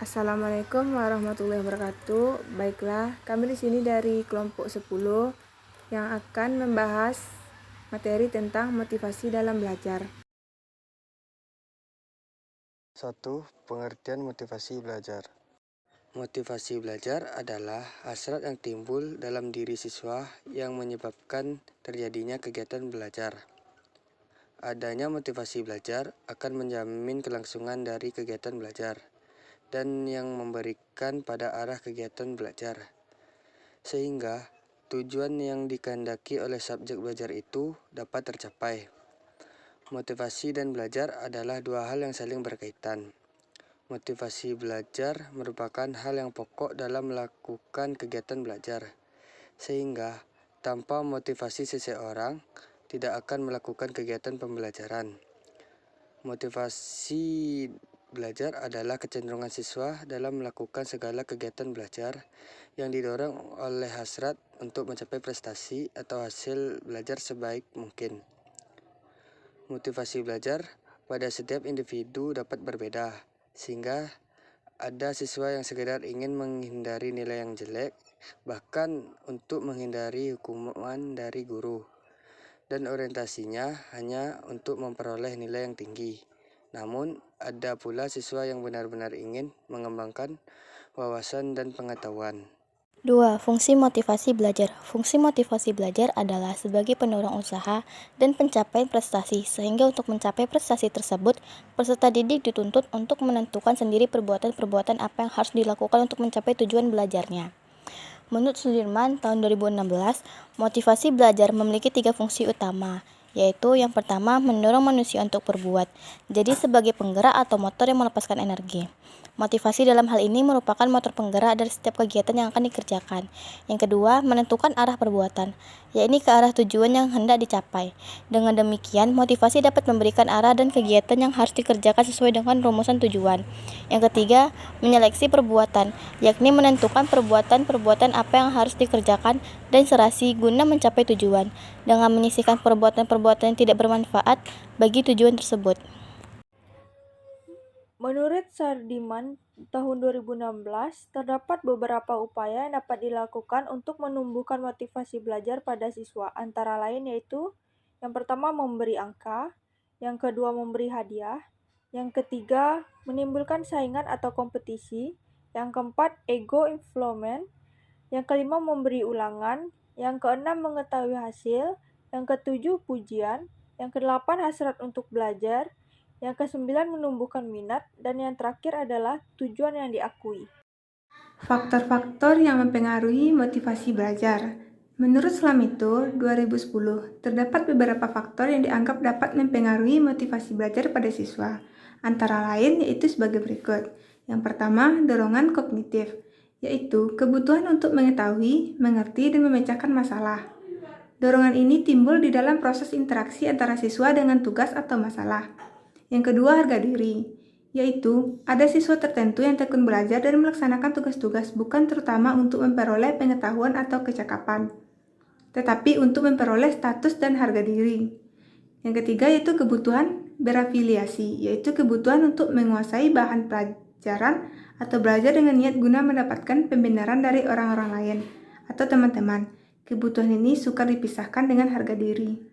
Assalamualaikum warahmatullahi wabarakatuh. Baiklah, kami di sini dari kelompok 10 yang akan membahas materi tentang motivasi dalam belajar. 1. Pengertian motivasi belajar. Motivasi belajar adalah hasrat yang timbul dalam diri siswa yang menyebabkan terjadinya kegiatan belajar. Adanya motivasi belajar akan menjamin kelangsungan dari kegiatan belajar dan yang memberikan pada arah kegiatan belajar, sehingga tujuan yang dikehendaki oleh subjek belajar itu dapat tercapai. Motivasi dan belajar adalah dua hal yang saling berkaitan. Motivasi belajar merupakan hal yang pokok dalam melakukan kegiatan belajar, sehingga tanpa motivasi seseorang tidak akan melakukan kegiatan pembelajaran. Motivasi belajar adalah kecenderungan siswa dalam melakukan segala kegiatan belajar yang didorong oleh hasrat untuk mencapai prestasi atau hasil belajar sebaik mungkin. Motivasi belajar pada setiap individu dapat berbeda, sehingga ada siswa yang sekedar ingin menghindari nilai yang jelek, bahkan untuk menghindari hukuman dari guru, dan orientasinya hanya untuk memperoleh nilai yang tinggi. Namun, ada pula siswa yang benar-benar ingin mengembangkan wawasan dan pengetahuan. 2. Fungsi motivasi belajar. Fungsi motivasi belajar adalah sebagai pendorong usaha dan pencapaian prestasi, sehingga untuk mencapai prestasi tersebut, peserta didik dituntut untuk menentukan sendiri perbuatan-perbuatan apa yang harus dilakukan untuk mencapai tujuan belajarnya. Menurut Sudirman tahun 2016, motivasi belajar memiliki 3 fungsi utama, yaitu yang pertama, mendorong manusia untuk berbuat, jadi sebagai penggerak atau motor yang melepaskan energi. Motivasi dalam hal ini merupakan motor penggerak dari setiap kegiatan yang akan dikerjakan. Yang kedua, menentukan arah perbuatan, yakni ke arah tujuan yang hendak dicapai. Dengan demikian, motivasi dapat memberikan arah dan kegiatan yang harus dikerjakan sesuai dengan rumusan tujuan. Yang ketiga, menyeleksi perbuatan, yakni menentukan perbuatan-perbuatan apa yang harus dikerjakan dan serasi guna mencapai tujuan, dengan menyisihkan perbuatan-perbuatan yang tidak bermanfaat bagi tujuan tersebut. Menurut Sudirman tahun 2016, terdapat beberapa upaya yang dapat dilakukan untuk menumbuhkan motivasi belajar pada siswa, antara lain yaitu yang pertama memberi angka, yang kedua memberi hadiah, yang ketiga menimbulkan saingan atau kompetisi, yang keempat ego inflammation, yang kelima memberi ulangan, yang keenam mengetahui hasil, yang ketujuh pujian, yang kedelapan hasrat untuk belajar, yang kesembilan menumbuhkan minat, dan yang terakhir adalah tujuan yang diakui. Faktor-faktor yang mempengaruhi motivasi belajar. Menurut Slameto 2010, terdapat beberapa faktor yang dianggap dapat mempengaruhi motivasi belajar pada siswa. Antara lain yaitu sebagai berikut. Yang pertama, dorongan kognitif, yaitu kebutuhan untuk mengetahui, mengerti, dan memecahkan masalah. Dorongan ini timbul di dalam proses interaksi antara siswa dengan tugas atau masalah. Yang kedua, harga diri, yaitu ada siswa tertentu yang tekun belajar dan melaksanakan tugas-tugas bukan terutama untuk memperoleh pengetahuan atau kecakapan, tetapi untuk memperoleh status dan harga diri. Yang ketiga yaitu kebutuhan berafiliasi, yaitu kebutuhan untuk menguasai bahan pelajaran atau belajar dengan niat guna mendapatkan pembenaran dari orang-orang lain atau teman-teman. Kebutuhan ini sukar dipisahkan dengan harga diri.